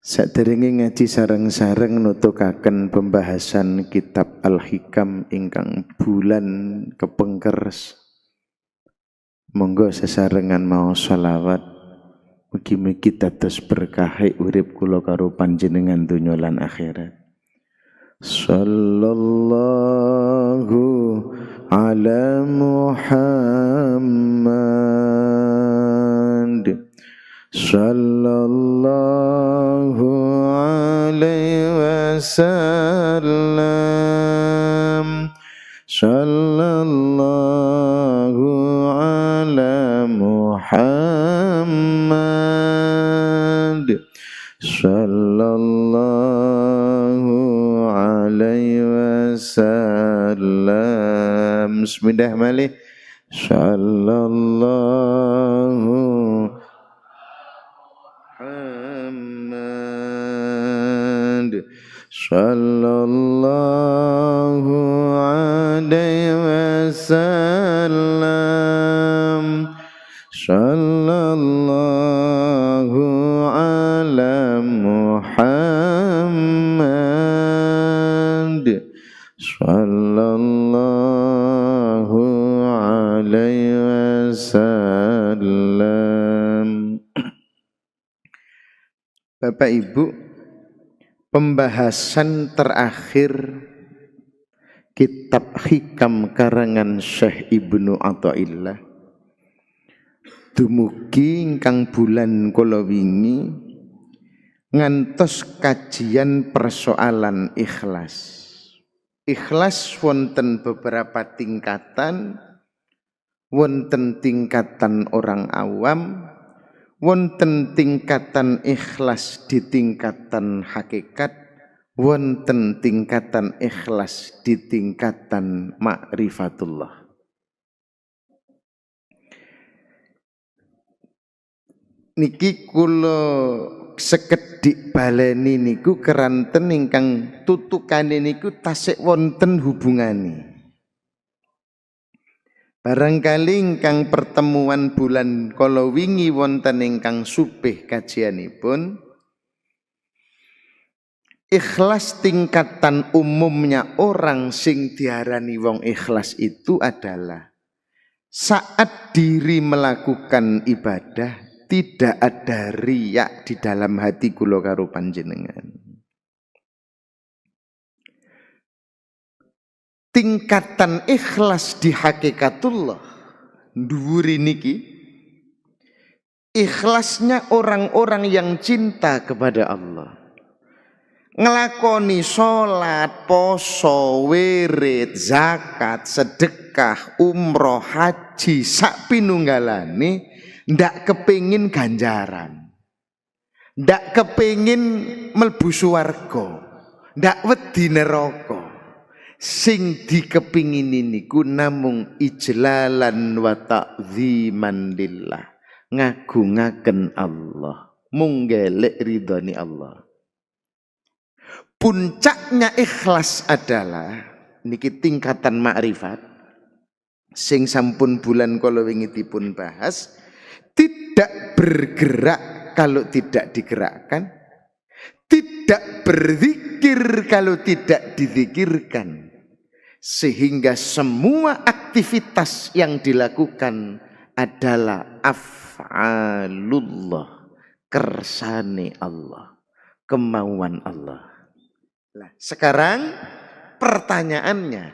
Saderenge ngaji sareng-sareng nutukaken pembahasan kitab Al-Hikam ingkang bulan kepengker. Monggo sesarengan mau sholawat mugi-mugi dados berkahe urip kula karo panjenengan donya lan akhirat. Sallallahu ala Muhammad sallallahu alaihi wasallam sallallahu ala Muhammad sallallahu alaihi wasallam. Bismillahirrahmanirrahim. Sallallahu sallallahu alaihi wasallam sallallahu ala Muhammad sallallahu alaihi wasallam. Bapak Ibu, pembahasan terakhir kitab Hikam karangan Syekh Ibnu Athaillah dumugi ingkang bulan kala wingi ngantos kajian persoalan ikhlas. Ikhlas wonten beberapa tingkatan, wonten tingkatan orang awam, wonten tingkatan ikhlas di tingkatan hakikat, wonten tingkatan ikhlas di tingkatan ma'rifatullah. Niki kula sekedhik baleni niku keranten ingkang tutukane niku tasik wonten hubungane. Barangkali ingkang pertemuan bulan kala wingi wonten ingkang supih kajianipun, ikhlas tingkatan umumnya orang sing diarani wong ikhlas itu adalah saat diri melakukan ibadah tidak ada riya di dalam hati kula karo panjenengan. Tingkatan ikhlas di hakikatullah dhuwuri niki ikhlasnya orang-orang yang cinta kepada Allah, ngelakoni sholat, poso, wirid, zakat, sedekah, umroh, haji, sak pinunggalane ndak kepingin ganjaran, ndak kepingin mlebu swarga, ndak wedi neraka. Sing dikepingini niku namung ijlalan wa ta'ziman lillah, ngagungaken Allah, munggelek ridhoni Allah. Puncaknya ikhlas adalah niki tingkatan ma'rifat sing sampun bulan kala wingi dipun bahas, tidak bergerak kalau tidak digerakkan, tidak berzikir kalau tidak dizikirkan, sehingga semua aktivitas yang dilakukan adalah af'alullah, kersane Allah, kemauan Allah. Nah, sekarang pertanyaannya,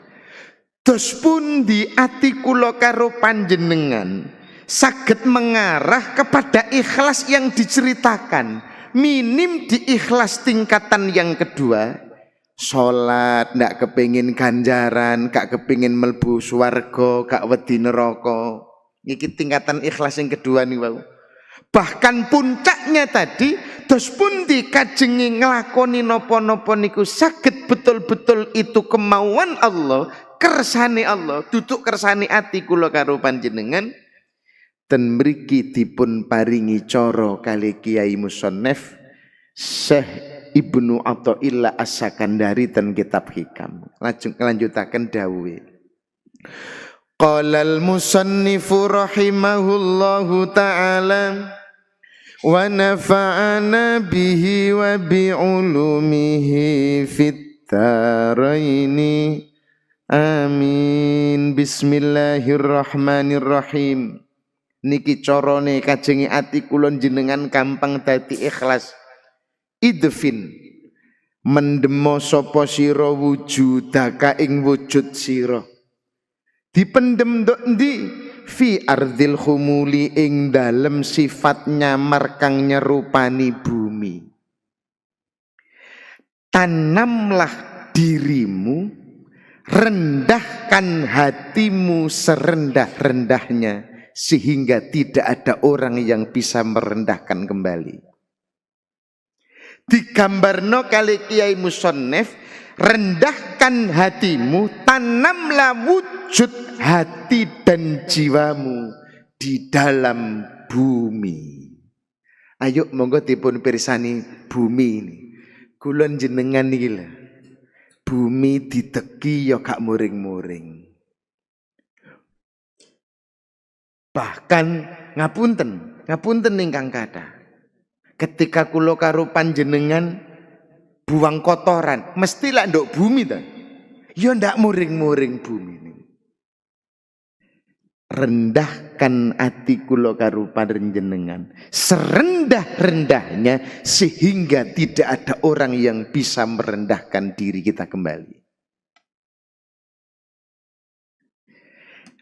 dos pundi ati kula karo panjenengan saged mengarah kepada ikhlas yang diceritakan? Minim di ikhlas tingkatan yang kedua, sholat ndak kepingin ganjaran, gak kepingin melbu swarga, gak wedi neraka. Iki tingkatan ikhlas yang kedua nih wau. Bahkan puncaknya tadi, dos pundi kajengi nglakoni napa-napa niku saged betul-betul itu kemauan Allah, kersane Allah, duduk kersane ati kula karo panjenengan. Dan mriki dipun paringi cara kali Kiai Musannaf Syekh Ibnu Athaillah As-Sakandari ten kitab Hikam. Lajeng lanjutaken dawuhe. Qala al-musannifu rahimahullahu ta'ala wa nafa'ana bihi wa bi'ulumihi fit dharaini amin. Bismillahirrahmanirrahim. Niki carane kajengi ati kula jenengan gampang dadi ikhlas. Idfin mendemo sapa sira wujudaka ing wujud sira. Dipendem nduk ndi fi ardil khumuli ing dalem sifat nyamar kang nyerupani bumi. Tanamlah dirimu, rendahkan hatimu serendah-rendahnya sehingga tidak ada orang yang bisa merendahkan kembali. Digambarno kali Kiai Musannif, rendahkan hatimu, tanamlah wujud hati dan jiwamu di dalam bumi. Ayo monggo dipun pirsani bumi ini. Kulon jenengan iki lho. Bumi diteki ya gak muring-muring. Bahkan ngapunten ingkang kathah. Ketika kula karo panjenengan buang kotoran, mestilah nduk bumi ta. Ya ndak muring-muring bumi ini. Rendahkan hati kula karo panjenengan serendah-rendahnya sehingga tidak ada orang yang bisa merendahkan diri kita kembali.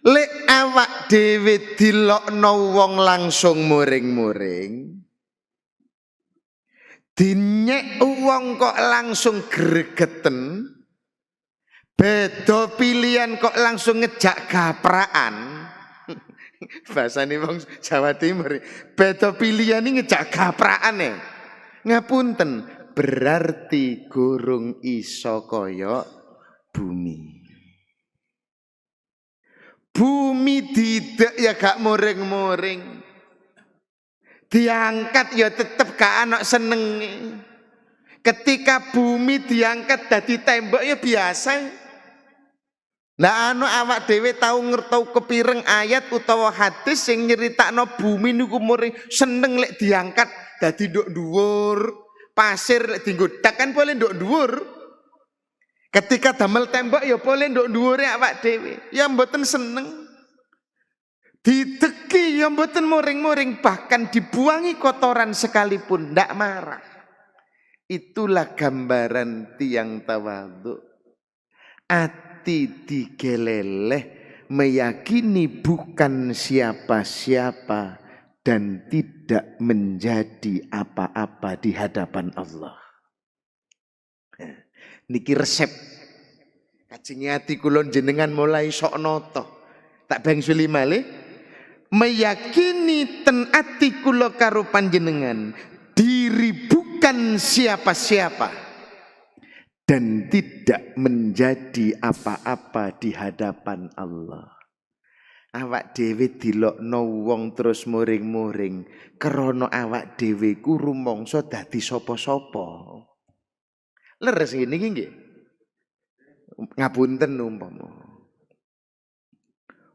Lek awak dhewe dilokno wong langsung muring-muring, dinyek wong kok langsung gregeten, beda pilihan kok langsung ngejak gapraan. Bahasane wong Jawa Timur, beda pilihan ini ngejak gapraan ya. Ngapunten, berarti gurung iso kaya bumi. Bumi tidak ya gak muring-muring. Diangkat ya tetep gak ana senenge. Ketika bumi diangkat dadi tembok ya biasa. Lah awak dhewe tau ngertau kepireng ayat utawa hadis sing nyeritakno bumi niku muring seneng lek diangkat dadi nduk dhuwur, pasir lek dienggo dak kan boleh nduk dhuwur. Ketika damel tembok ya boleh nduk dhuwure awak dhewe. Ya mboten seneng. Diteki ya mboten muring-muring, bahkan dibuangi kotoran sekalipun ndak marah. Itulah gambaran tiang tawadhu. Hati digeleleh, meyakini bukan siapa-siapa dan tidak menjadi apa-apa di hadapan Allah. Niki resep kajengi ati kula jenengan mulai sok noto. Tak bangsuli malih, meyakini ten ati kula karo panjenengan diri bukan siapa-siapa dan tidak menjadi apa-apa di hadapan Allah. Awak dhewe dilokno wong terus muring-muring krana awak dhewe ku rumangsa dadi sapa-sapa. Leres ngene iki nggih. Ngapunten umpama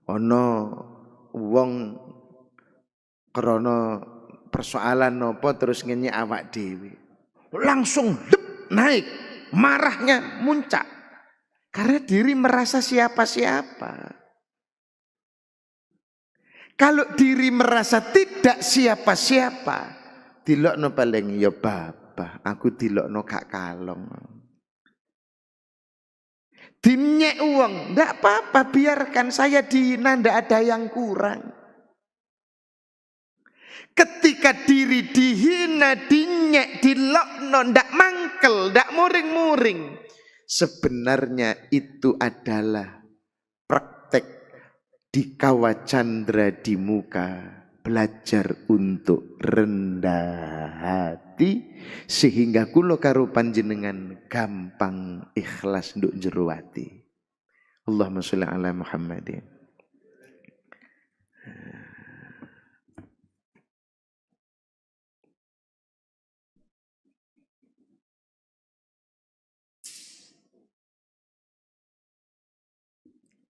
ana wong krana persoalan napa terus ngenyek awak dhewe. Langsung naik, marahnya muncak. Karena diri merasa siapa-siapa. Kalau diri merasa tidak siapa-siapa, dilokno paling ya babah, aku dilokno gak kalong. Dinyek uang, ndak apa-apa, biarkan saya dihina, ndak ada yang kurang. Ketika diri dihina, dinyek, dilokno, ndak mangkel, ndak muring-muring, sebenarnya itu adalah praktek di kawacandra di muka, belajar untuk rendah hati sehingga kula karo panjenengan gampang ikhlas nduk jero ati. Allahumma sholli ala Muhammadin.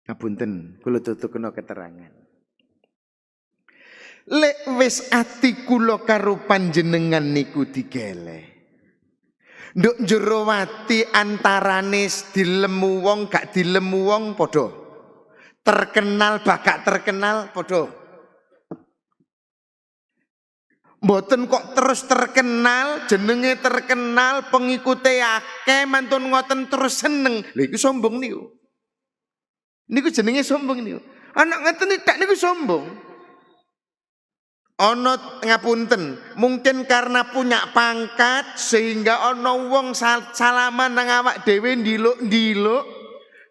Ngapunten, kula tutukno keterangan. Lek wis ati kula karo panjenengan niku digeleh. Nduk jero ati antarane dilemu wong gak dilemu wong padha. Terkenal gak terkenal padha. Mboten kok terus terkenal, jenenge terkenal, pengikute akeh, mantun ngoten terus seneng. Lha iku sombong niku. Niku jenenge sombong niku. Anak ngeten tak niku sombong. Ono ngapunten, mungkin karena punya pangkat sehingga ono wong salaman nang awak dhewe ndiluk-ndiluk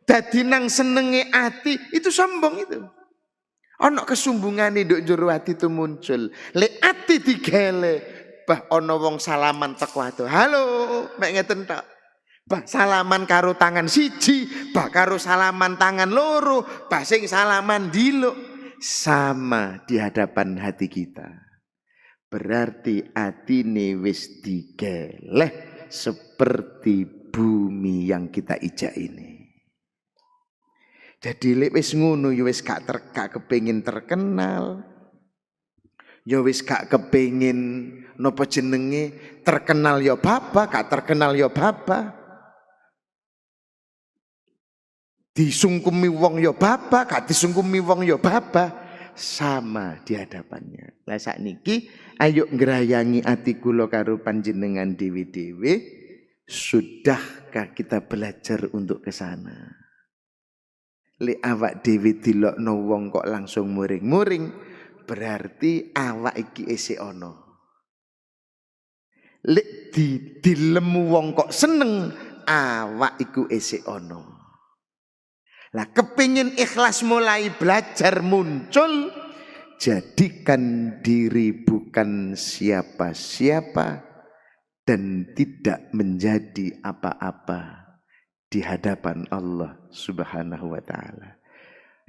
dadi nang senenge ati, itu sombong itu. Ono kesumbungane nduk jero ati itu muncul. Lek ati digele, bah ono wong salaman teko ado. Halo, mek ngeten tok. Bah salaman karo tangan siji, bah karo salaman tangan loro, bah sing salaman ndiluk. Sama di hadapan hati kita. Berarti atine wis digeleh seperti bumi yang kita ijak ini. Jadi lek wis ngono ya wis gak kepengin terkenal. Ya wis gak kepengin napa jenenge terkenal ya baba, gak terkenal ya baba. Disungkumi wong ya baba, gak disungkumi wong ya baba, sama di hadapannya. Lah sakniki ayo ngrayangi ati kula karo panjenengan dewe-dewe, sudahkah kita belajar untuk ke sana? Lek awak dhewe dilokno wong kok langsung muring-muring, berarti awak iki isih ana. Lek dilemu wong kok seneng, awak iku isih ana. Lah kepingin ikhlas mulai belajar muncul, jadikan diri bukan siapa-siapa dan tidak menjadi apa-apa di hadapan Allah Subhanahu wa taala.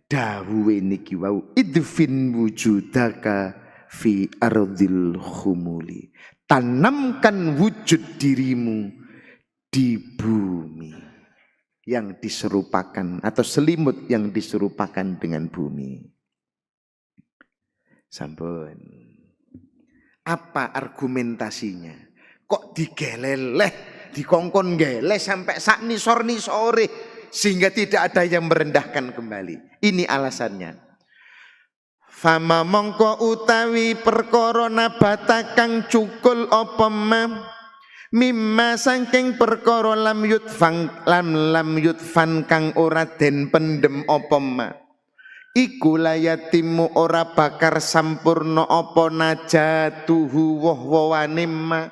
Dawuhe niki wau idfin wujudaka fi ardil khumuli. Tanamkan wujud dirimu di bumi yang diserupakan atau selimut yang diserupakan dengan bumi. Sampun. Apa argumentasinya? Kok digeleleh, dikongkon geleh sampai sak nisor-nisore sehingga tidak ada yang merendahkan kembali. Ini alasannya. Fama mongko utawi perkara nabata kang cukul apa mimma saking perkara lam yutfan kang ora den pendem apa ma iku layatimu ora bakar sampurna apa najatuhu wahwane ma.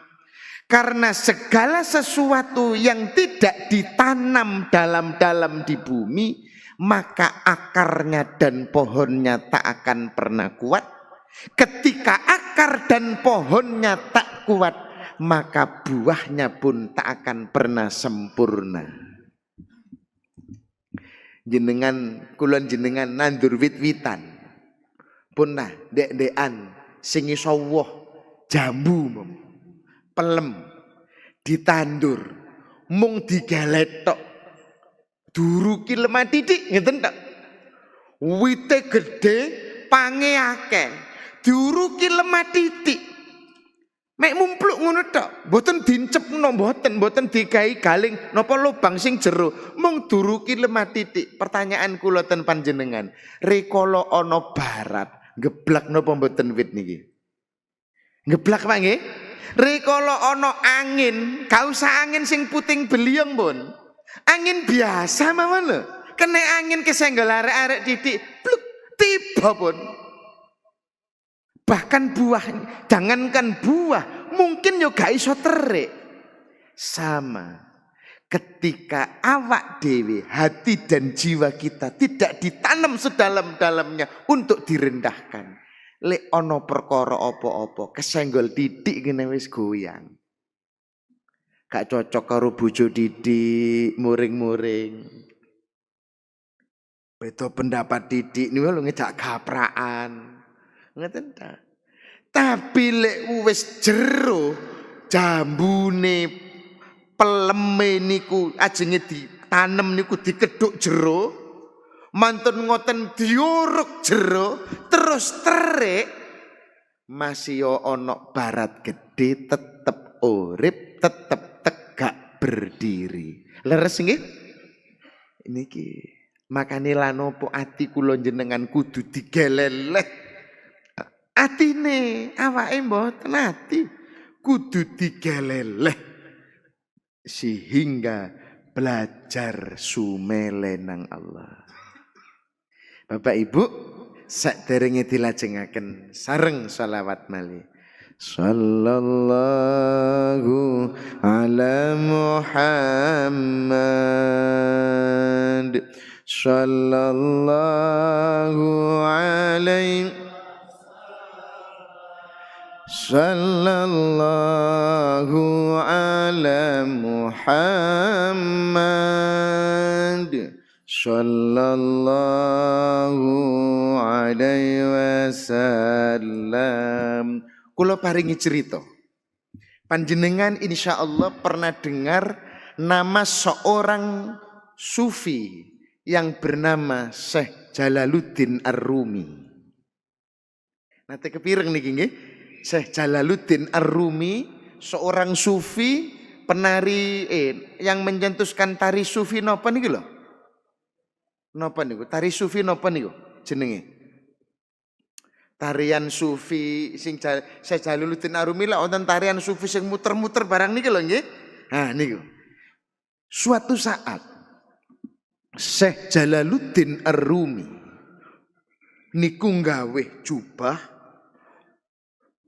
Karena segala sesuatu yang tidak ditanam dalam-dalam di bumi, maka akarnya dan pohonnya tak akan pernah kuat. Ketika akar dan pohonnya tak kuat, maka buahnya pun tak akan pernah sempurna. Jenengan kulon jenengan nandur wit-witan punah dek-dekan sing iso woh jambu pelem ditandur mung digalet tok duruki lemah titik ngeten tok. Wite gede pange akeh diuruki lemah titik. Mek mumpluk ngono tok, mboten dincepno, mboten digawe galing napa lubang sing jero, mung duruki lemah titik. Pertanyaan kula ten panjenengan, rikala ana barat, geblak napa mboten wit niki? Geblak Pak nggih? Rikala ana angin, gak usah angin sing puting beliung pun. Angin biasa mawon lho. Kena angin kesenggol arek-arek titik, pluk tiba pun. Bahkan buah, jangankan buah, mungkin yo gak iso terik. Sama, ketika awak dewe, hati dan jiwa kita tidak ditanam sedalam-dalamnya untuk direndahkan. Lek ono perkara apa-apa, kesenggol titik kene wis goyang. Gak cocok karo bojo didik, muring-muring. Beda pendapat didik niku lho ngejak gaprakan. Ngeten ta. Tapi lek wis jero jambune peleme niku ajenge ditanem niku dikeduk jero, mantun ngoten diuruk jero terus terik, masih ono barat gede tetep urip, tetep tegak berdiri. Leres nggih? Niki. Makane lan opo ati kula jenengan kudu digeleleh. Atine awake mboten ati kudu digeleleh sehingga belajar sumele nang Allah. Bapak Ibu, saderenge dilajengaken sareng shalawat malih. Sallallahu ala Muhammad. Sallallahu alaihi Sallallahu ala Muhammad. Sallallahu alaihi wasallam. Kula paringi cerita. Panjenengan insya Allah pernah dengar nama seorang sufi yang bernama Syekh Jalaluddin Ar-Rumi. Nanti kepireng niki nggih. Syekh Jalaluddin Ar-Rumi, seorang sufi penari yang mencetuskan tari sufi napa niki lho? Napa niku? Tari sufi napa niku jenenge? Tarian sufi sing Syekh Jalaluddin Ar-Rumi lah wonten tarian sufi sing muter-muter barang niki lho nggih. Nah niku. Suatu saat Syekh Jalaluddin Ar-Rumi niku nggawe jubah.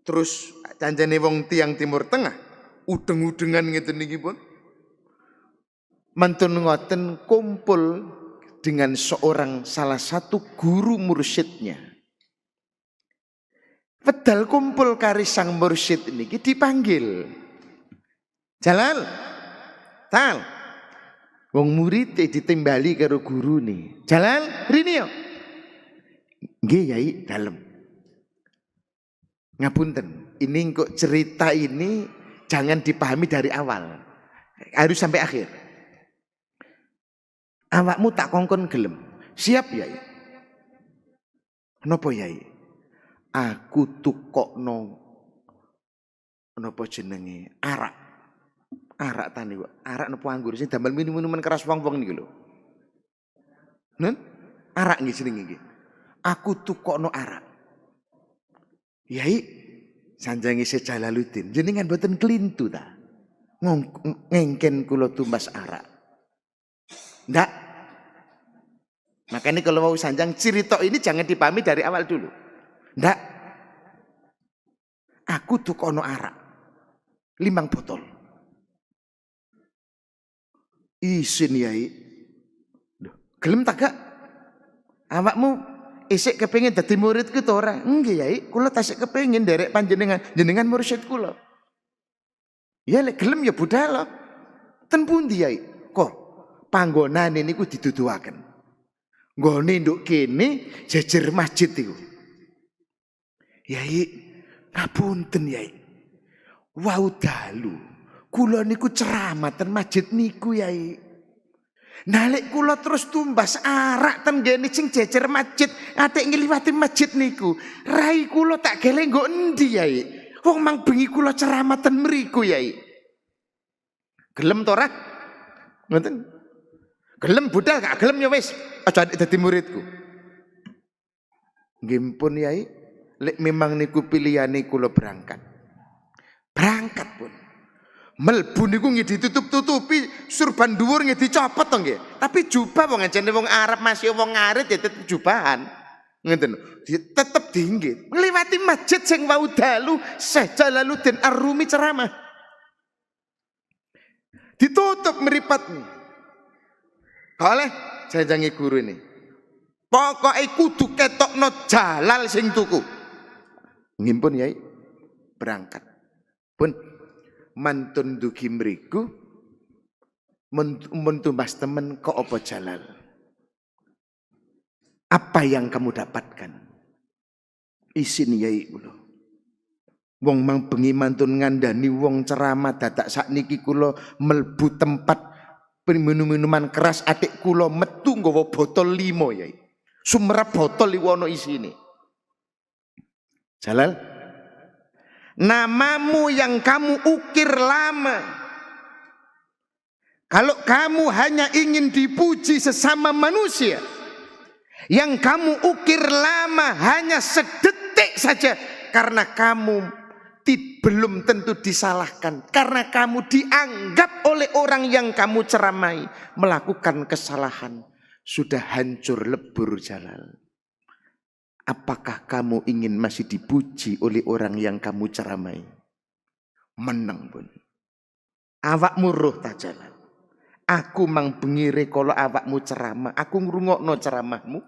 Terus janjane wong tiang Timur Tengah udeng-udengan ngeten niki pun mantun ngoten kumpul dengan salah satu guru mursyidnya. Wedal kumpul kari sang mursyid niki dipanggil. Jalal, Tal. Wong murid ditimbali karo guru nih. Jalal, rini yo. Nggih Yai, dalem. Ngapunten, ini kok cerita ini jangan dipahami dari awal, harus sampai akhir. Awakmu tak kongkon gelem, siap Yai? Napa Yai? Aku tukokno napa jenenge arak tani kok, arak napa anggur sing damel minuman keras wong-wong niki lho. Nen? Arak nggih jenenge nggih. Aku tukokno arak. Yai, sanjange Syekh Jalaluddin, jenengan boten kelintu ta? Ngengken kula tumbas arak. Ndak. Makanya kalau mau sanjang cerita ini jangan dipahami dari awal dulu. Ndak. Aku tukono arak 5 botol. Isin Yai. Gelem tak gak? Awakmu isik kepengin dadi muridku to ora? Nggih Yai, kula tasik kepengin nderek panjenengan, jenengan mursyid kula. Ya lek gelem ya budal. Ten pundi Yai? Kok panggonane niku diduduhaken. Nggone nduk kene jejer masjid iku. Yai, ngapunten Yai. Wau dalu. Kula niku ceramah ten masjid niku Yai. Nalek kula terus tumbas arak ten ngene sing jejer masjid, atik ngliwati masjid niku. Rai kula tak geleng nggo endi Yai? Wong mang bengi kula ceramah ten mriku Yai. Gelem to ora? Ngoten. Gelem budal gak gelem ya wis, aja dadi muridku. Nggih pun Yai, lek memang niku pilihane kula berangkat. Berangkat pun. Melbu niku nggih ditutup-tutupi, surban dhuwur nggih dicopot to nggih. Tapi jubah wong ajene wong Arab masih wong ngarit ya tetep jubahan. Ngeten. Tetep dinggih. Ngliwati masjid sing wau dalu Syekh Jalaluddin Ar-Rumi ceramah. Ditutup meripat. Oleh janjangi guru ini. Pokoke kudu ketokno Jalal sing tuku. Ngimpun Yai. Berangkat. Pun mantun dugi mriku mentumbas temen kok apa Jalal. Apa yang kamu dapatkan? Isin Yai kula. Wong mang bengi mantun ngandani wong ceramah dadak sakniki kula melbu tempat minuman keras, adik kula metu nggawa botol 5 Yai. Sumerap botol iku ana isine. Jalal, Namamu yang kamu ukir lama. Kalau kamu hanya ingin dipuji sesama manusia, yang kamu ukir lama hanya sedetik saja, karena kamu belum tentu disalahkan, karena kamu dianggap oleh orang yang kamu ceramai melakukan kesalahan, sudah hancur lebur jalal. Apakah kamu ingin masih dipuji oleh orang yang kamu ceramai? Menang pun. Awakmu roh tak jalan. Aku mang bengire kalau awakmu ceramah. Aku ngrungokno ceramahmu.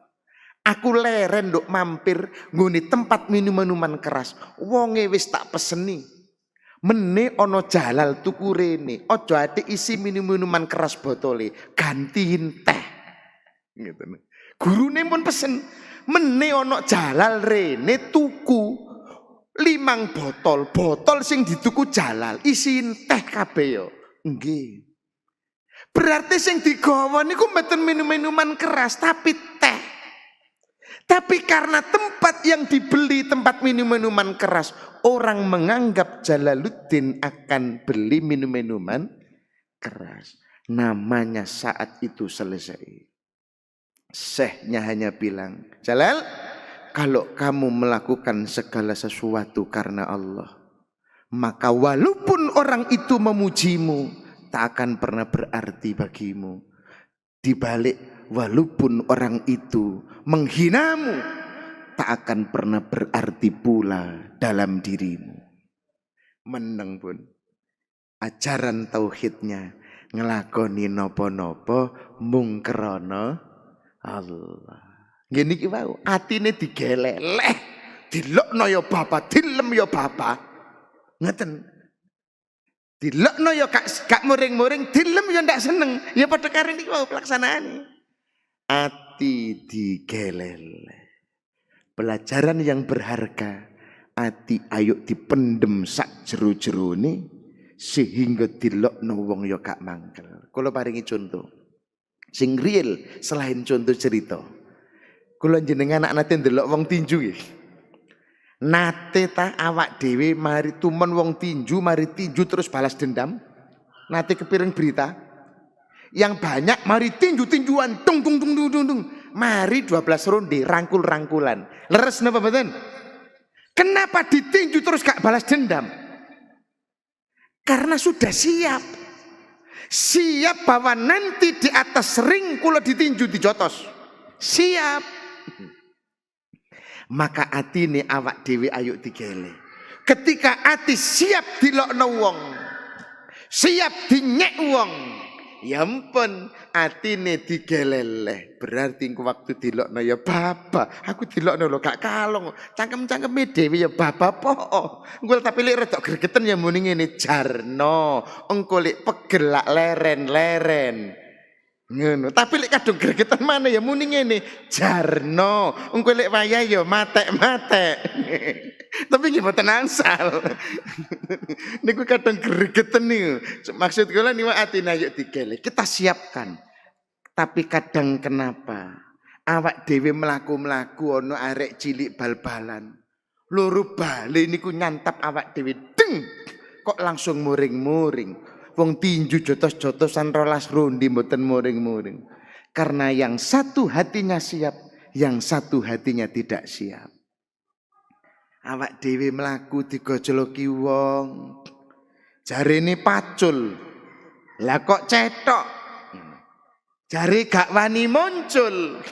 Aku leren nduk mampir nggone tempat minuman keras. Wonge wis tak peseni. Mene ono jalal tuku rene. Ojo ate isi minuman keras botole. Gantiin teh. Gitu. Gurune pun pesen. Mene ono jalal rene tuku 5 botol sing dituku jalal isiin teh kabeh yo. Nggih. Berarti sing digawa niku mboten minuman keras tapi teh. Tapi karena tempat yang dibeli tempat minuman keras, orang menganggap Jalaluddin akan beli minuman keras. Namanya saat itu selesai. Syekhnya hanya bilang, Jalal, kalau kamu melakukan segala sesuatu karena Allah, maka walaupun orang itu memujimu, tak akan pernah berarti bagimu. Di balik walaupun orang itu menghinamu, tak akan pernah berarti pula dalam dirimu. Meneng pun. Ajaran tauhidnya ngelakoni nopo-nopo mung krana Allah. Gini ki wau, atine digeleleh, dilokno ya bapak, dilem ya bapak. Ngeten. Dilokno ya gak muring-muring, dilem ya ndak seneng. Ya padha karo niki wau pelaksanaane. Ati digeleleh. Pelajaran yang berharga, ati ayo dipendem sak jero-jerone sehingga dilokno wong ya gak mangkel. Kula paringi contoh. Sing real selain contoh cerita. Kula jenengan anak nate ndelok wong tinju nggih. Nate ta awak dhewe mari tumen wong tinju, mari tinju terus balas dendam. Nate kepiring berita. Yang banyak mari tinju-tinjuan tung tung tung tung tung. Mari 12 ronde rangkul-rangkulan. Leres napa mboten? Kenapa ditinju terus gak balas dendam? Karena sudah siap. Siap bahwa nanti di atas ring kula ditinju dijotos. Siap. Maka atine awak dhewe ayo digele. Ketika ati siap dilokno wong, siap dinyek wong, ya ampun atine digeleleh. Berarti engko waktu dilokno ya bapak. Aku dilokno lho gak kalong. Cangkem-cangkeme dhewe ya bapak po. Engko tapi lek rada gregeten ya muni ngene jarno. Engko lek pegel lak leren-leren. Ngono, tapi lek kadung gregetan mana ya muni ngene, jarno. Engko lek wayah ya matek-matek. Tapi nggih mboten angsal. Niku kadung gregeten niku. Maksud kula niku atine ayo digele. Kita siapkan. Tapi kadang kenapa awak dhewe mlaku-mlaku ana arek cilik bal-balan. Loro bale niku nyantap awak dhewe deng. Kok langsung muring-muring. Wong tinju jotos-jotosan 12 ronde mboten muring-muring. Karena yang satu hatinya siap, yang satu hatinya tidak siap. Awak dhewe mlaku digojloki wong. Jarene pacul. Lah kok cetok. Jare gak wani muncul.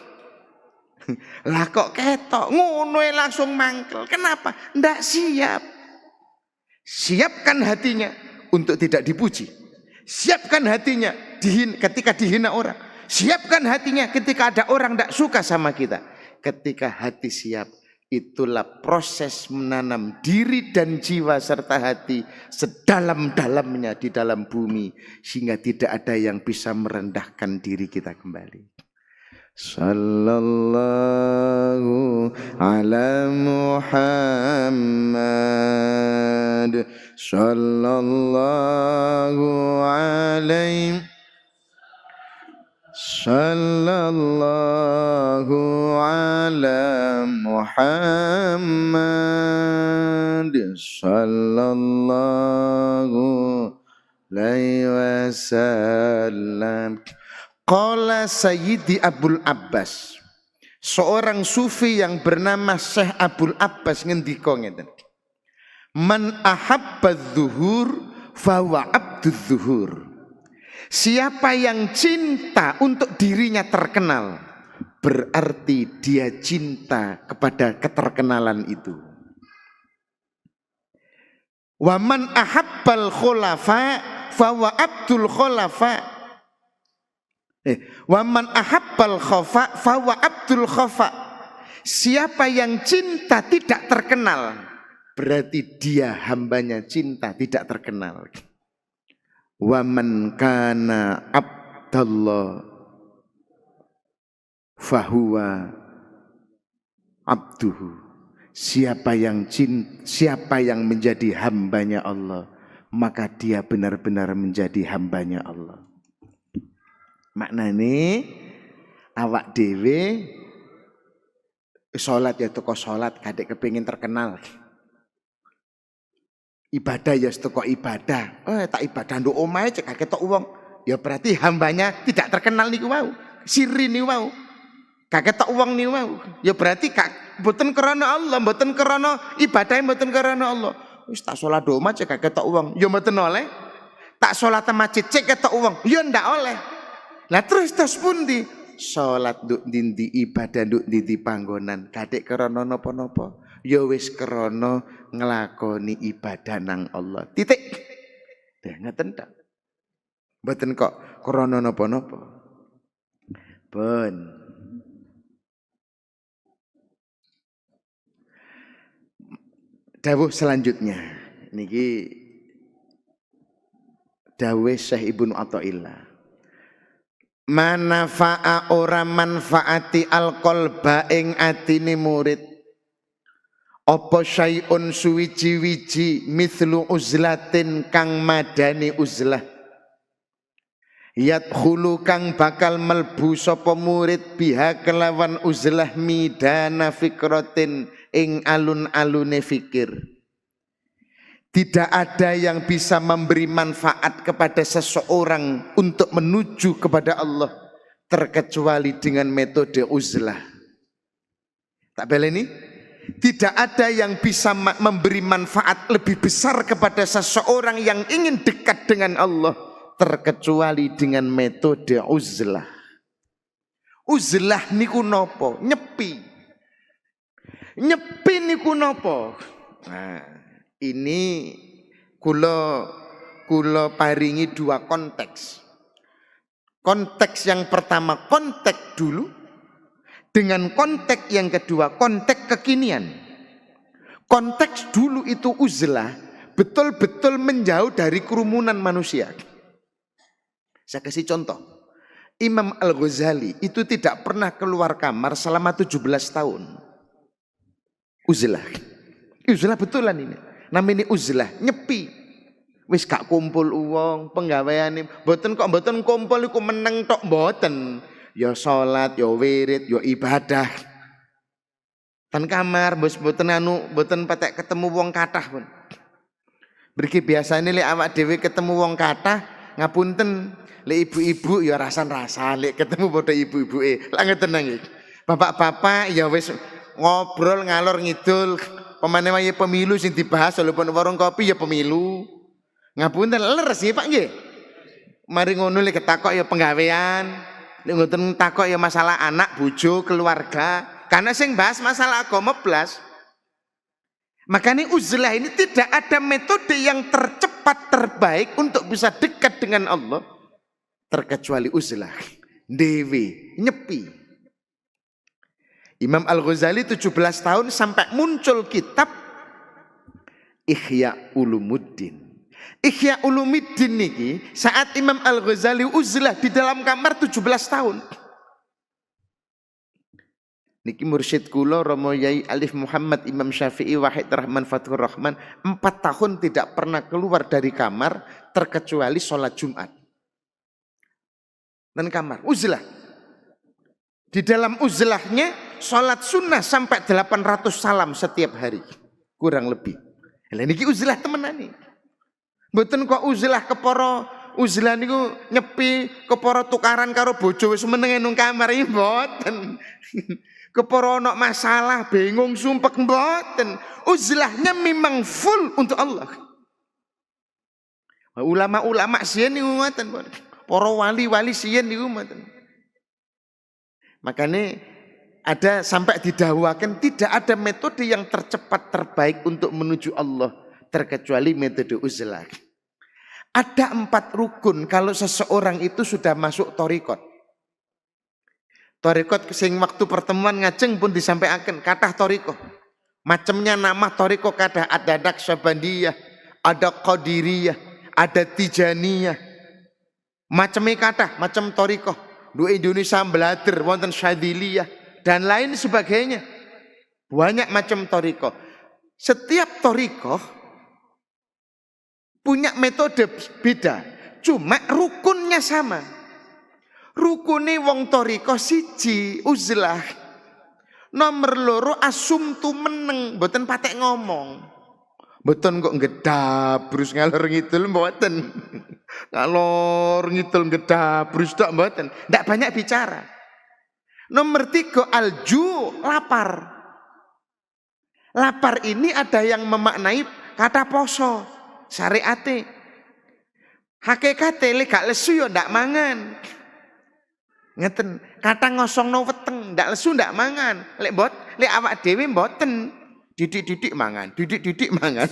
Lah kok ketok. Ngono langsung mangkel. Kenapa? Ndak siap. Siapkan hatinya untuk tidak dipuji. Siapkan hatinya ketika dihina orang. Siapkan hatinya ketika ada orang tidak suka sama kita. Ketika hati siap, itulah proses menanam diri dan jiwa serta hati sedalam-dalamnya di dalam bumi. Sehingga tidak ada yang bisa merendahkan diri kita kembali. Sallallahu ala Muhammad sallallahu alaihi sallallahu ala Muhammad Muhammad sallallahu alaihi wasallam. Qala Sayyidi Abul Abbas, seorang sufi yang bernama Syekh Abul Abbas ngendika ngeten. Man ahabba dzuhur fa huwa abduz zuhur. Siapa yang cinta untuk dirinya terkenal, berarti dia cinta kepada keterkenalan itu. Wa man ahabbal khulafa fa huwa abdul khulafa. Wa man ahabbal khafa fa huwa abdul khafa. Siapa yang cinta tidak terkenal, berarti dia hambanya cinta tidak terkenal. Wa man kana abdallah fa huwa abduhu. Siapa yang menjadi hambanya Allah, maka dia benar-benar menjadi hambanya Allah. Maknane awak dhewe salat ya teko salat kadek kepengin terkenal. Ibadah ya teko ibadah. Tak ibadah nduk omahe cek ketok wong. Ya berarti hambanya tidak terkenal niku wau. Siri niku wau. Ketok wong niku wau. Ya berarti mboten krana Allah, mboten krana ibadah, mboten krana Allah. Wis tak salat nduk omah cek ketok wong. Ya mboten oleh. Tak salat masjid cek ketok wong. Ya ndak oleh. Lah terus pundi? Salat nduk ndi ibadah nduk ndi panggonan kadek krana napa-napa ya wis krana nglakoni ibadah nang Allah. Titik. Dah ngeten ta. Mboten kok krana napa-napa. Pun. Dawuh selanjutnya niki dawuh Syekh Ibnu Athaillah. Manafa'a ora manfaati alqalba ing atine murid apa syai'un suwiji-wiji mithlu uzlatin kang madani uzlah yadkhulu kang bakal melbu sapa murid biha kelawan uzlah midana fikratin ing alun-alune fikir. Tidak ada yang bisa memberi manfaat kepada seseorang untuk menuju kepada Allah terkecuali dengan metode uzlah. Tak beleni? Tidak ada yang bisa memberi manfaat lebih besar kepada seseorang yang ingin dekat dengan Allah terkecuali dengan metode uzlah. Uzlah niku nopo? Nyepi. Nyepi niku nopo? Nah, ini kula paringi dua konteks. Konteks yang pertama konteks dulu, dengan konteks yang kedua konteks kekinian. Konteks dulu itu uzlah, betul-betul menjauh dari kerumunan manusia. Saya kasih contoh. Imam Al-Ghazali itu tidak pernah keluar kamar selama 17 tahun. Uzlah. Uzlah betulan ini. Namanya uzlah, nyepi. Wis gak kumpul uang, penggaweane mboten kumpul iku meneng tok mboten. Ya salat, ya wirid, ya ibadah. Ten kamar mboten patek ketemu wong kathah pun. Mriki biasane lek awak dhewe ketemu wong kathah, ngapunten, lek ibu-ibu ya rasan-rasan, lek ketemu padha ibu-ibuke. Lah ngeten nanging. Bapak-bapak ya wis ngobrol ngalor ngidul. Pemane wae pemilu sing dibahas walaupun warung kopi ya pemilu. Ngapunten leres nggih Pak nggih. Mari ngono lek ketakok ya penggawean, nek ngoten takok ya masalah anak, bojo, keluarga. Karena sing bahas masalah agama blas. Makanya uzlah ini tidak ada metode yang tercepat terbaik untuk bisa dekat dengan Allah terkecuali uzlah. Dewi, nyepi. Imam Al-Ghazali 17 tahun sampai muncul kitab Ihya Ulumuddin. Ihya Ulumuddin niki saat Imam Al-Ghazali uzlah di dalam kamar 17 tahun. Niki mursyid kula Romo Yai Alif Muhammad Imam Syafi'i Wahid Rahman Fathur Rahman 4 tahun tidak pernah keluar dari kamar terkecuali sholat Jumat. Dan kamar uzlah. Di dalam uzlahnya sholat sunnah sampai 800 salam setiap hari. Kurang lebih. Lah niki uzlah temenan iki. Mboten kok uzlah kepara uzlah niku nyepi kepara tukaran karo bojo wis meneng nang kamar iki mboten. Kepara ana masalah bingung sumpek mboten. Uzlahnya memang full untuk Allah. Ulama-ulama siyen niku ngoten, para wali-wali siyen niku ngoten. Makanya ada sampai didahwakan tidak ada metode yang tercepat terbaik untuk menuju Allah terkecuali metode uzlah. Ada 4 rukun kalau seseorang itu sudah masuk thariqat. Thariqat sing waktu pertemuan ngajeng pun disampaikan kathah thariqah. Macamnya nama thariqah kathah, ada Naqsyabandiyah, ada Qadiriyah, ada Tijaniyah. Macamnya kathah, macam thariqah. Di Indonesia belajar wonten Syadziliyah dan lain sebagainya. Banyak macam thariqah. Setiap thariqah punya metode beda, cuma rukunnya sama. Rukune wong thariqah siji uzlah. Nomor loro asumtu meneng, mboten patek ngomong. Mboten kok ngedabrus ngalor ngidul mboten. Ngalor ngidul ngedabrus tok mboten. Ndak banyak bicara. Nomor 3 alju, lapar. Lapar ini ada yang memaknai kata poso, syariate. Hakikate lek gak lesu ya ndak mangan. Ngeten, kata ngosongno weteng, ndak lesu ndak mangan. Lek awak dhewe mboten. Didik-didik mangan, didik-didik mangan.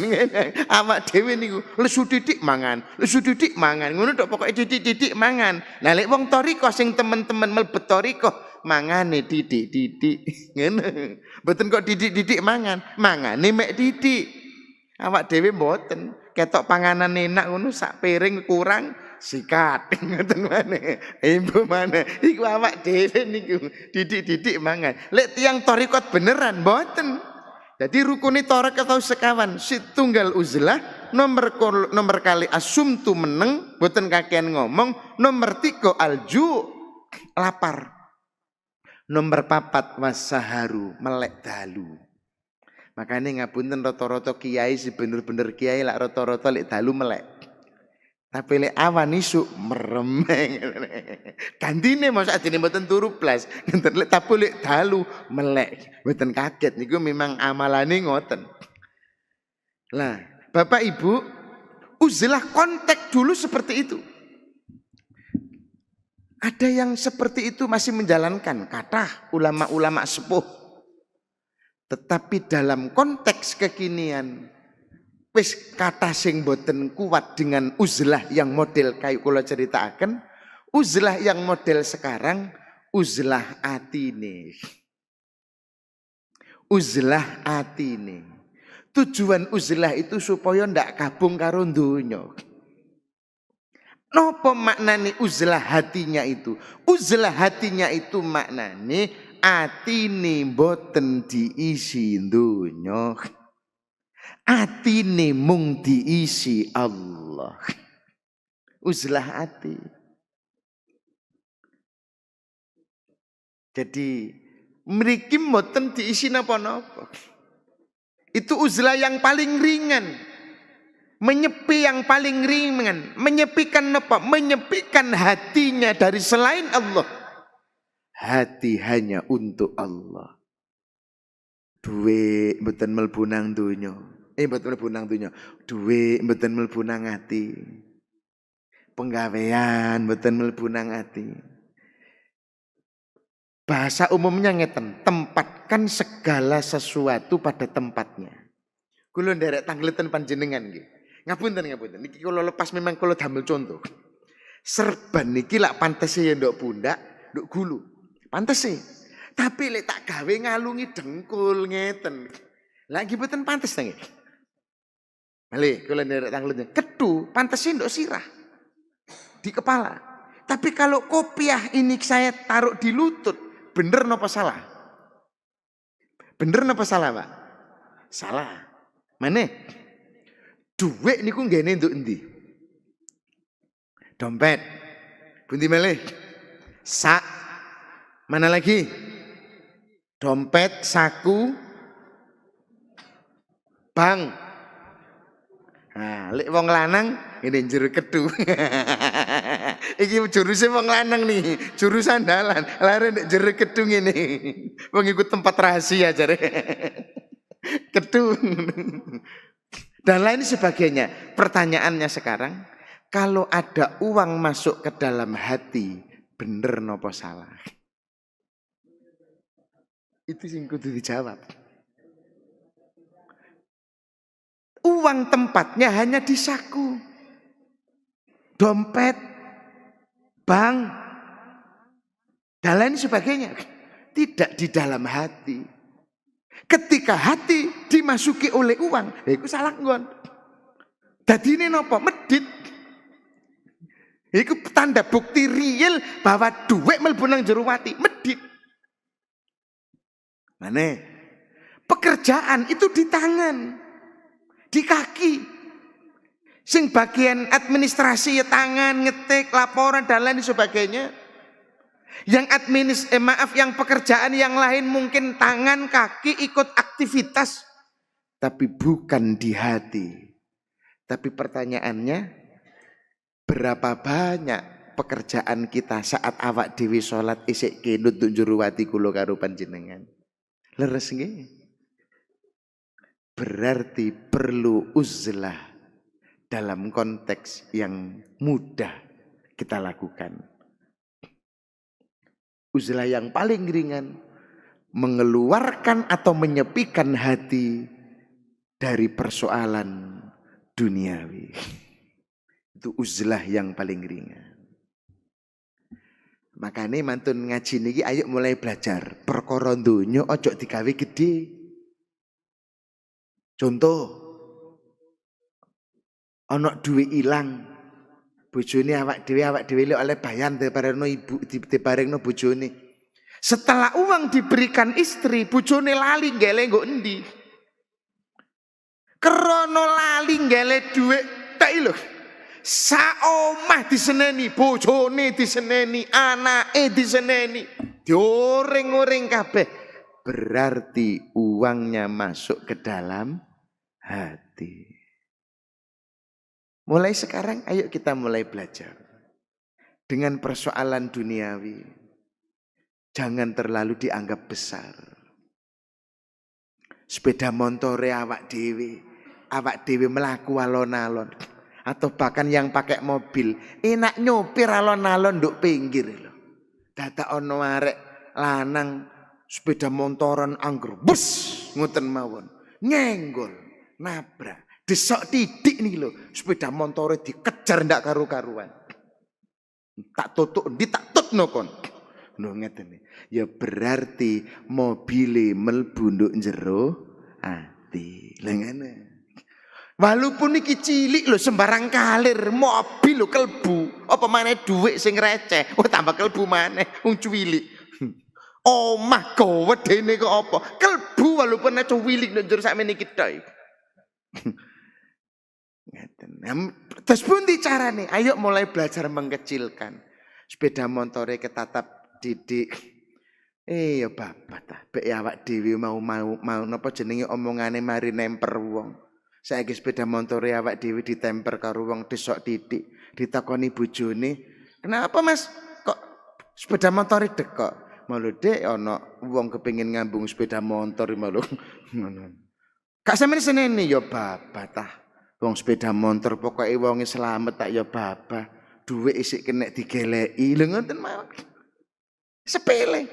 Awak dhewe niku lesu didik mangan, lesu didik mangan. Ngono tok pokoke didik-didik mangan. Nah lek wong thariqah sing temen-temen mlebet thariqah mangane didik-didik. Ngono. Mboten kok didik-didik mangan, mangane mek didik. Awak dhewe mboten. Ketok panganan enak ngono sak piring kurang sikat. Ngoten maneh. Ibu maneh. Iku awak dhewe niku didik-didik mangan. Lek tiyang thariqat beneran mboten. Jadi rukuni torak atau sekawan situnggal uzlah nomor kali asumtu meneng boten kakean ngomong nomor 3 alju lapar nomor 4 wasaharu melek dalu. Makanya ngapunten rata-rata kiai si bener-bener kiai lak rata-rata lek dalu melek. Tapi lek awan isuk meremeng. Gantine masa adine mboten turu blas. Ngenten lek tapi lek dalu melek. Mboten kaget niku memang amalane ngoten. Lah, Bapak Ibu, uzlah konteks dulu seperti itu. Ada yang seperti itu masih menjalankan, kathah ulama-ulama sepuh. Tetapi dalam konteks kekinian wis kata sing boten kuat dengan uzlah yang model kayu kula ceritakan. Uzlah yang model sekarang uzlah atine. Uzlah atine. Tujuan uzlah itu supaya ndak kabung karo donya. Napa maknane uzlah hatinya itu? Uzlah hatinya itu maknane atine boten diisi donya. Atine mung diisi Allah. Uzlah ati. Jadi mriki mboten diisi napa-napa. Itu uzlah yang paling ringan. Menyepi yang paling ringan. Menyepikan apa? Menyepikan hatinya dari selain Allah. Hati hanya untuk Allah. Duwe mboten mlebu nang donya. Mboten mlebu nang donya. Duwe mboten mlebu nang ati. Penggawean mboten mlebu nang ati. Bahasa umumnya ngeten, tempatkan segala sesuatu pada tempatnya. Kula nderek tangleten panjenengan nggih. Ngapunten. Niki kula lepas memang kula damel contoh. Serban niki lak pantese ya ndok pundak, ndok gulu. Pantese. Tapi lek tak gawe ngalungi dengkul ngeten. Lagi mboten pantes ta nggih. Malih kula nderek tangleten. Kethu pantese ndok sirah. Di kepala. Tapi kalau kopiah ini saya taruh di lutut, bener napa salah? Bener napa salah, Pak? Salah. Maneh? Duit niku nggene nduk endi? Dompet. Pundi malih? Sak. Mana lagi? Dompet, saku, bank. Nah, lek wong lanang ini jero kedu. Iki juruse wong lanang nih, jurus andalan. Lare nek jero kedu ngene. Wong iku tempat rahasia jare. Kedu. Dan lain sebagainya. Pertanyaannya sekarang, kalau ada uang masuk ke dalam hati, bener nopo salah? Itu sing kudu dijawab. Uang tempatnya hanya di saku, dompet, bank, dan lain sebagainya. Tidak di dalam hati. Ketika hati dimasuki oleh uang, itu salah nggon. Dadi ini nopo? Medit. Itu tanda bukti real bahwa duit mlebu nang jero ati, medit. Mana? Pekerjaan itu di tangan, di kaki. Sing bagian administrasi ya tangan, ngetik, laporan dan lain sebagainya. Yang yang pekerjaan yang lain mungkin tangan, kaki ikut aktivitas, tapi bukan di hati. Tapi pertanyaannya, berapa banyak pekerjaan kita saat awak dewi sholat isik kenut njero ati kula karo panjenengan? Leres nggih? Berarti perlu uzlah dalam konteks yang mudah kita lakukan. Uzlah yang paling ringan, mengeluarkan atau menyepikan hati dari persoalan duniawi. Itu uzlah yang paling ringan. Makanya mantun ngaji niki ayo mulai belajar. Perkara donya ojo digawe gede. Contoh, ana duwe ilang, bojone awak dhewe oleh bayan diparengno ibu, diparengno bojone. Setelah uang diberikan istri, bojone lali ngele nggo endi? Krana lali ngele dhuwit tek lho. Saomah diseneni, bojone diseneni, anake diseneni, dioring-oring kabeh. Berarti uangnya masuk ke dalam hati. Mulai sekarang ayo kita mulai belajar. Dengan persoalan duniawi, jangan terlalu dianggap besar. Sepeda montore awak dewe melaku alon-alon. Atau bahkan yang pakai mobil, enak nyopir alon-alon nduk pinggir lho. Dadak ono arek lanang sepeda motoran angger bus ngoten mawon. Nyenggol, nabrak, desok titik nih lho, sepeda motore dikejar ndak karu-karuan. Tak tutuk ndi tak tutno kon. Lho ngeten. Ya berarti mobile mlebu nduk jero ati. Lha ngene. Walaupun iki cilik lho sembarang kalir, mobil lho kelbu, apa maneh dhuwit sing receh, oh tambah kelbu maneh, wong cuwilik. Omah gawedene kok apa? Kelbu walaupun aja wilik nek njero sakmene iki tok. Ngeten. Terus pundi carane? Ayo mulai belajar mengecilkan. Sepeda motore ketatap didik. Ya bapak ta, bek awak dhewe mau napa jenenge omongane mari nemper wong. Saiki sepeda motore awak dhewe ditemper karo wong desok titik, ditakoni bojone, "Kenapa Mas? Kok sepeda motore dekok?" Malu dek ana wong kepengin ngambung sepeda motor malu. Ngono. Kak sampeyan seneni ya bapak tah. Wong sepeda motor pokoke wonge slamet tak ya bapak. Dhuwit isik kena digeleki. Lho ngoten mawon. Sepele.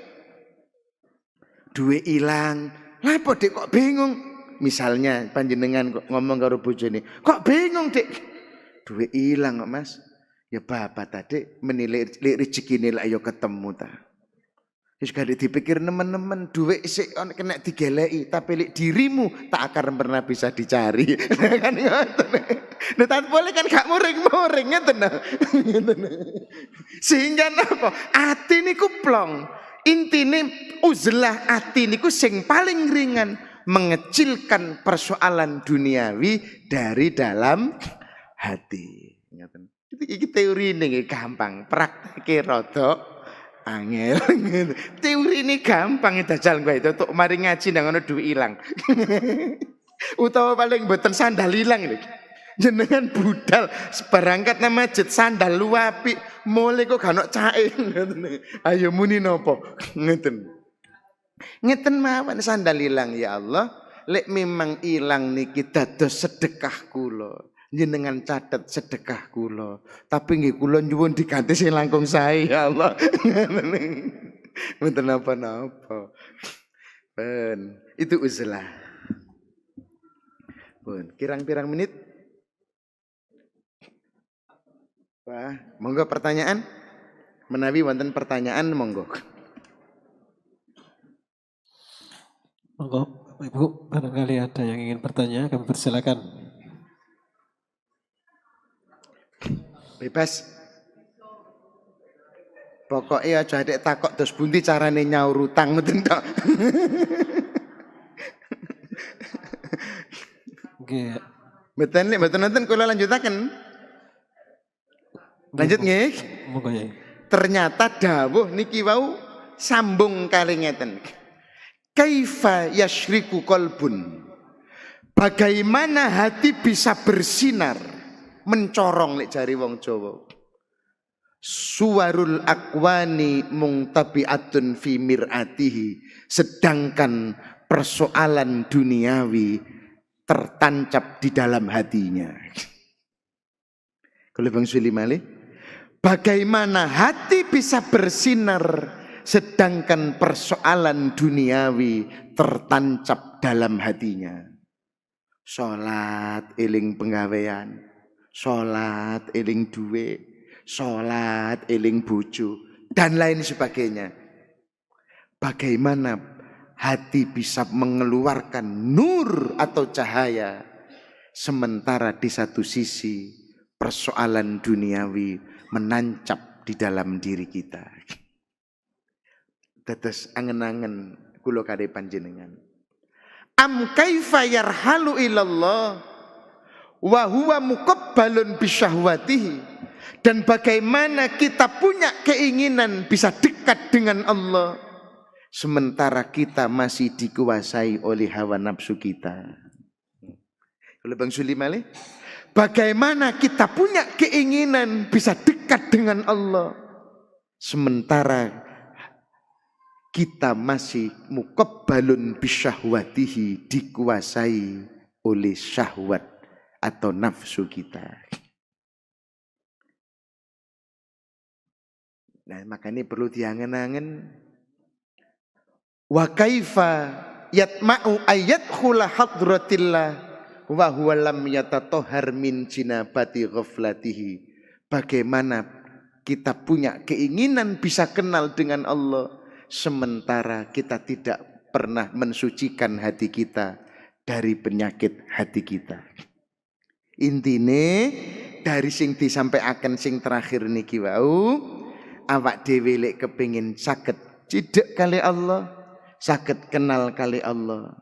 Dhuwit ilang. Lah apa dek kok bingung? Misalnya panjenengan kok ngomong karo bojone, "Kok bingung, Dik?" "Dhuwit ilang kok, Mas." "Ya bapak tadi menilai rezekine lak ya ketemu ta." Wis gak dipikir nemen-nemen dhuwit sik kena digeleki, tapi lek dirimu tak akan pernah bisa dicari. Kan ngoten. Nek tak boleh kan gak muring-muring ngeten. Sehingga napa? Ati niku plong. Intine uzlah ati niku sing paling ringan, mengecilkan persoalan duniawi dari dalam hati. Ngeten. Iki teori ini gampang, praktike rada angel. Teori ini gampang dajal kowe itu untuk mari ngaji nang ngono duit ilang. Utawa paling mboten sandal ilang lho. Jenengan budal berangkat nang masjid sandal lu apik, mulai kok gak ono cae. Ayo muni napa? Ngeten. Ngeten mawon sandal ilang ya Allah. Lek memang ilang niki dados sedekah kula. Jenengan catet sedekah kula. Tapi nggih kula nyuwun diganti sing langkung sae ya Allah. Mboten napa-napa. Ben, itu uzlah. Pun, kirang-pirang menit? Wah, monggo pertanyaan? Menawi wonten pertanyaan monggo. Monggo, Bapak Ibu, barangkali ada yang ingin bertanya, kami persilakan. Bebas. Pokoknya aja adek takok terus bundi carane nyaur utang ngoten tok. Nggih. Mboten nek mboten nonton kula lanjutaken. Lanjut nggih. Monggo ya. Ternyata dawuh niki wau sambung kali ngeten. Kaifa yashriku qalbun. Bagaimana hati bisa bersinar, mencorong lek jari wong Jawa. Suwarul akwani mungtabi'atun fi mir'atihi, sedangkan persoalan duniawi tertancap di dalam hatinya. Kalau Bang Sulimali, bagaimana hati bisa bersinar sedangkan persoalan duniawi tertancap dalam hatinya. Salat eling penggawean, salat eling duwe, salat eling bojo dan lain sebagainya. Bagaimana hati bisa mengeluarkan nur atau cahaya sementara di satu sisi persoalan duniawi menancap di dalam diri kita. Tetes angen-angen kula kare panjenengan. Am kaifa yarhalu ilallah wa huwa muqabbalun bisyahwatihi. Dan bagaimana kita punya keinginan bisa dekat dengan Allah sementara kita masih dikuasai oleh hawa nafsu kita. Kalau Bang Sulimali, bagaimana kita punya keinginan bisa dekat dengan Allah sementara kita masih muqabbalun bisyahwatihi, dikuasai oleh syahwat atau nafsu kita. Nah, makanya perlu diangen-angen. Wa kaifa yatma'u ayadkhula hadratillah wa huwa lam yatatahhar min jinabati ghaflatihi. Bagaimana kita punya keinginan bisa kenal dengan Allah sementara kita tidak pernah mensucikan hati kita dari penyakit hati kita. Intine dari sing disampaikan sing terakhir niki wau, awak dhewe lek kepengin saged cidhek kali Allah, saged kenal kali Allah.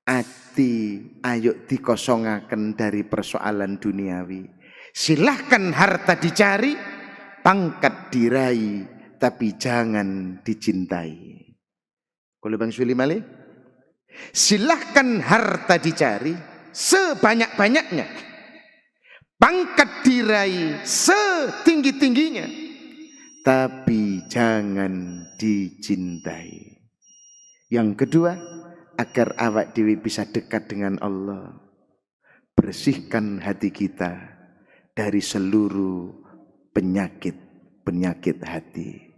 Ati ayo dikosongaken dari persoalan duniawi. Silahkan harta dicari, pangkat diraih, tapi jangan dicintai. Kalau Bang Sulimali, silahkan harta dicari sebanyak-banyaknya, pangkat diraih setinggi-tingginya, tapi jangan dicintai. Yang kedua, agar awak dewi bisa dekat dengan Allah, bersihkan hati kita dari seluruh penyakit hati.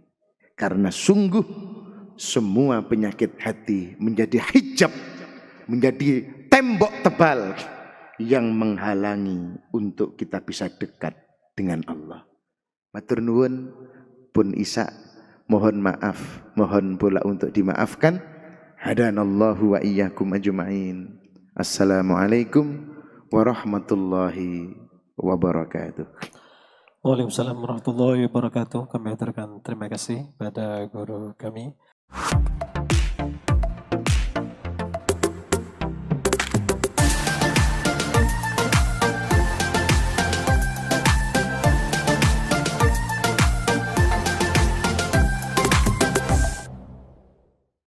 Karena sungguh semua penyakit hati menjadi hijab, menjadi tembok tebal yang menghalangi untuk kita bisa dekat dengan Allah. Matur nuwun pun Isa, mohon maaf, mohon pula untuk dimaafkan. Hadanallahu wa iyyakum ajma'in. Assalamualaikum warahmatullahi wabarakatuh. Waalaikumsalam warahmatullahi wabarakatuh. Kami aturkan terima kasih pada guru kami.